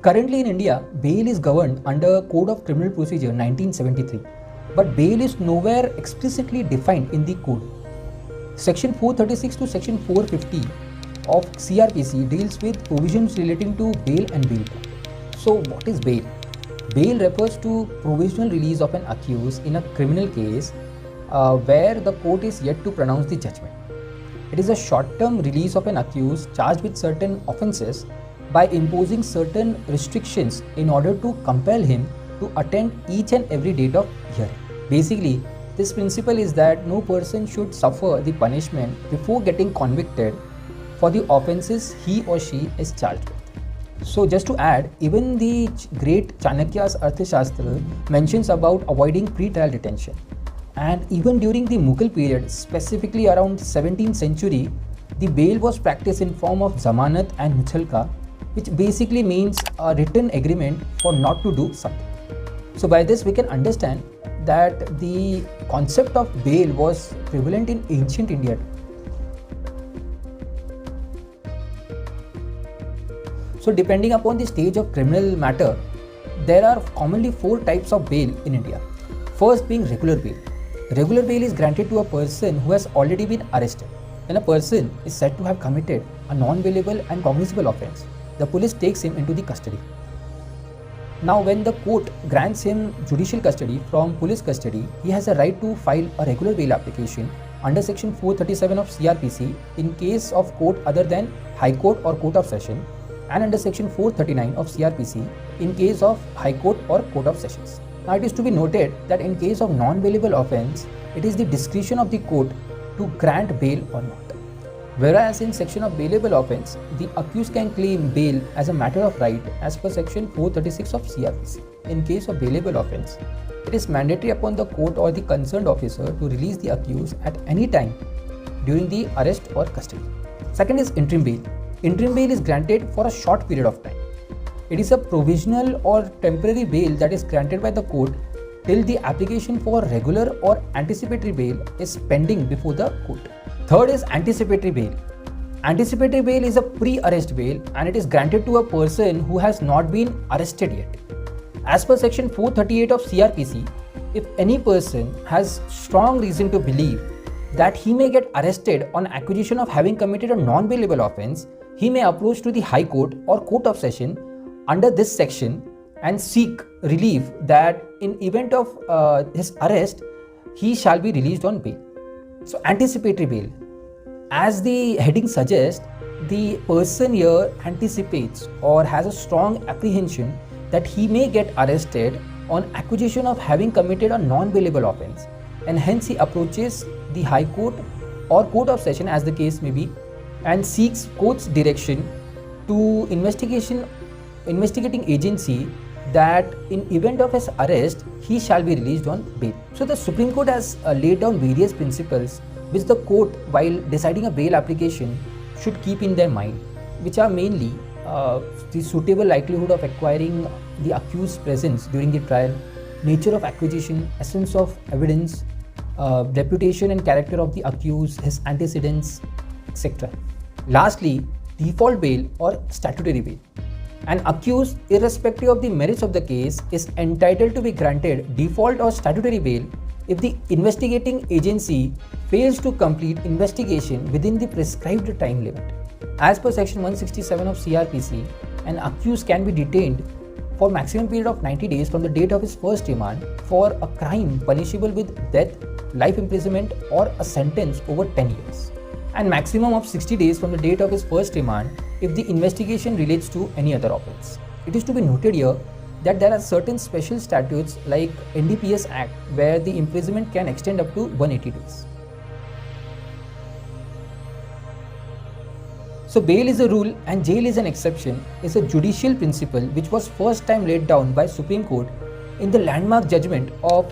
Currently in India, bail is governed under Code of Criminal Procedure 1973, but bail is nowhere explicitly defined in the code. Section 436 to Section 450 of CRPC deals with provisions relating to bail and bail. So what is bail? Bail refers to provisional release of an accused in a criminal case where the court is yet to pronounce the judgment. It is a short-term release of an accused charged with certain offences by imposing certain restrictions in order to compel him to attend each and every date of hearing. Basically, this principle is that no person should suffer the punishment before getting convicted for the offences he or she is charged with. So just to add, even the great Chanakya's Arthashastra mentions about avoiding pre-trial detention. And even during the Mughal period, specifically around 17th century, the bail was practiced in form of zamanat and muchalka, which basically means a written agreement for not to do something. So by this we can understand that the concept of bail was prevalent in ancient India. So depending upon the stage of criminal matter, there are commonly 4 types of bail in India. First being regular bail. Regular bail is granted to a person who has already been arrested. When a person is said to have committed a non-bailable and cognizable offence, the police takes him into the custody. Now when the court grants him judicial custody from police custody, he has a right to file a regular bail application under section 437 of CRPC in case of court other than High Court or Court of Session, and under section 439 of CRPC in case of High Court or Court of Sessions. Now it is to be noted that in case of non-bailable offence, it is the discretion of the court to grant bail or not. Whereas in section of bailable offence, the accused can claim bail as a matter of right as per section 436 of CRPC. In case of bailable offence, it is mandatory upon the court or the concerned officer to release the accused at any time during the arrest or custody. Second is interim bail. Interim bail is granted for a short period of time. It is a provisional or temporary bail that is granted by the court till the application for regular or anticipatory bail is pending before the court. Third is anticipatory bail. Anticipatory bail is a pre-arrest bail and it is granted to a person who has not been arrested yet. As per section 438 of CRPC, if any person has strong reason to believe that he may get arrested on accusation of having committed a non-bailable offence, he may approach to the High Court or Court of Session under this section and seek relief that in event of his arrest, he shall be released on bail. So anticipatory bail, as the heading suggests, the person here anticipates or has a strong apprehension that he may get arrested on accusation of having committed a non-bailable offence, and hence he approaches the High Court or Court of Session as the case may be and seeks court's direction to investigating agency that in event of his arrest, he shall be released on bail. So the Supreme Court has laid down various principles which the court, while deciding a bail application, should keep in their mind, which are mainly the suitable likelihood of acquiring the accused's presence during the trial, nature of acquisition, essence of evidence, reputation and character of the accused, his antecedents, etc. Lastly, default bail or statutory bail. An accused, irrespective of the merits of the case, is entitled to be granted default or statutory bail if the investigating agency fails to complete investigation within the prescribed time limit. As per section 167 of CRPC, an accused can be detained for maximum period of 90 days from the date of his first remand for a crime punishable with death, life imprisonment or a sentence over 10 years, and maximum of 60 days from the date of his first remand if the investigation relates to any other offence. It is to be noted here that there are certain special statutes like NDPS Act where the imprisonment can extend up to 180 days. So bail is a rule and jail is an exception is a judicial principle which was first time laid down by Supreme Court in the landmark judgment of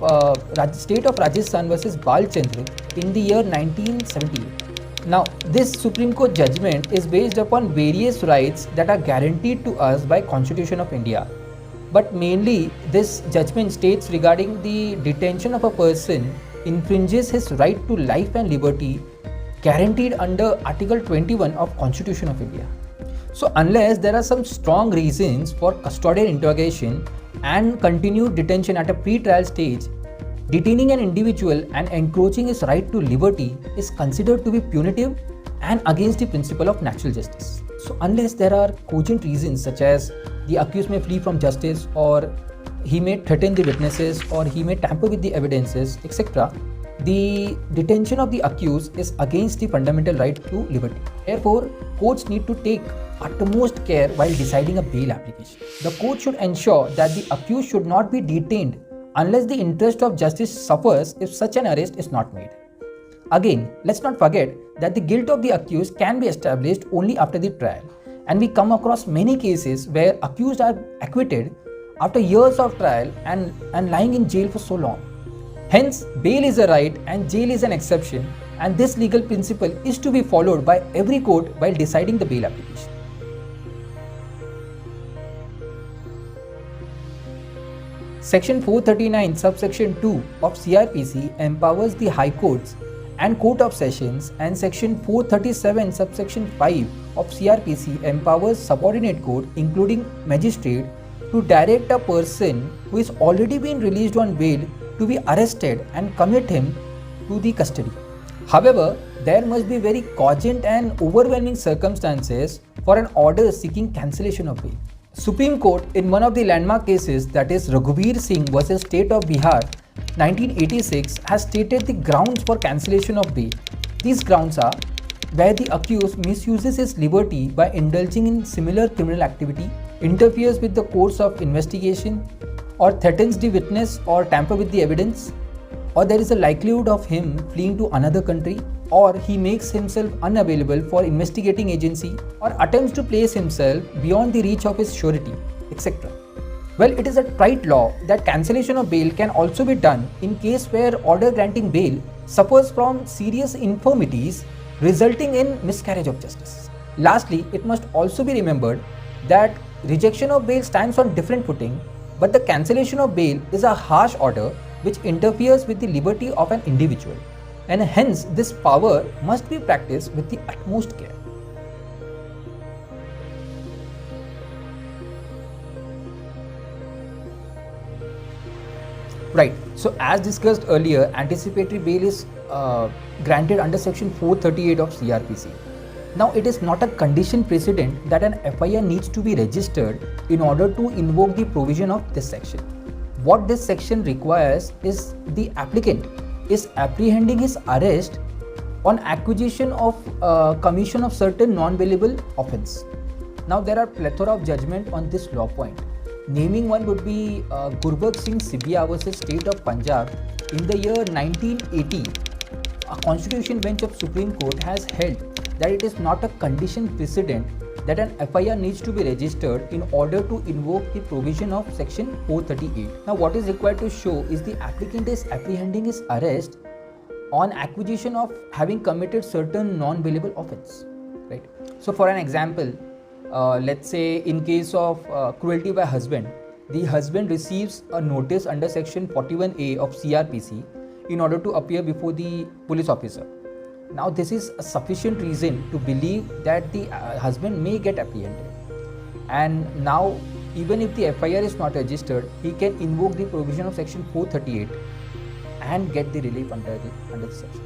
State of Rajasthan versus Balchandra in the year 1978. Now, this Supreme Court judgment is based upon various rights that are guaranteed to us by Constitution of India. But mainly, this judgment states regarding the detention of a person infringes his right to life and liberty guaranteed under Article 21 of Constitution of India. So unless there are some strong reasons for custodial interrogation and continued detention at a pre-trial stage, detaining an individual and encroaching his right to liberty is considered to be punitive and against the principle of natural justice. So unless there are cogent reasons such as the accused may flee from justice, or he may threaten the witnesses, or he may tamper with the evidences, etc., the detention of the accused is against the fundamental right to liberty. Therefore, courts need to take utmost care while deciding a bail application. The court should ensure that the accused should not be detained unless the interest of justice suffers if such an arrest is not made. Again, let's not forget that the guilt of the accused can be established only after the trial, and we come across many cases where accused are acquitted after years of trial and lying in jail for so long. Hence, bail is a right and jail is an exception, and this legal principle is to be followed by every court while deciding the bail application. Section 439 subsection 2 of CRPC empowers the High Courts and Court of Sessions, and Section 437 subsection 5 of CRPC empowers subordinate court, including magistrate, to direct a person who is already been released on bail to be arrested and commit him to the custody. However, there must be very cogent and overwhelming circumstances for an order seeking cancellation of bail. Supreme Court, in one of the landmark cases, that is Raghubir Singh versus State of Bihar 1986, has stated the grounds for cancellation of bail. These grounds are where the accused misuses his liberty by indulging in similar criminal activity, interferes with the course of investigation, or threatens the witness or tamper with the evidence, or there is a likelihood of him fleeing to another country, or he makes himself unavailable for investigating agency, or attempts to place himself beyond the reach of his surety, etc. Well, it is a trite law that cancellation of bail can also be done in case where order granting bail suffers from serious infirmities resulting in miscarriage of justice. Lastly, it must also be remembered that rejection of bail stands on different footing, but the cancellation of bail is a harsh order which interferes with the liberty of an individual, and hence this power must be practiced with the utmost care. Right, so as discussed earlier, anticipatory bail is granted under section 438 of CRPC. Now, it is not a condition precedent that an FIR needs to be registered in order to invoke the provision of this section. What this section requires is the applicant is apprehending his arrest on acquisition of commission of certain non-bailable offence. Now, there are plethora of judgment on this law point. Naming one would be Gurbakh Singh Sibia versus State of Punjab. In the year 1980, a constitution bench of Supreme Court has held that it is not a condition precedent that an FIR needs to be registered in order to invoke the provision of section 438. Now, what is required to show is the applicant is apprehending his arrest on acquisition of having committed certain non-bailable offence, right? So, for an example, let's say in case of cruelty by husband, the husband receives a notice under section 41A of CRPC in order to appear before the police officer. Now, this is a sufficient reason to believe that the husband may get apprehended, and now even if the FIR is not registered, he can invoke the provision of section 438 and get the relief under the section.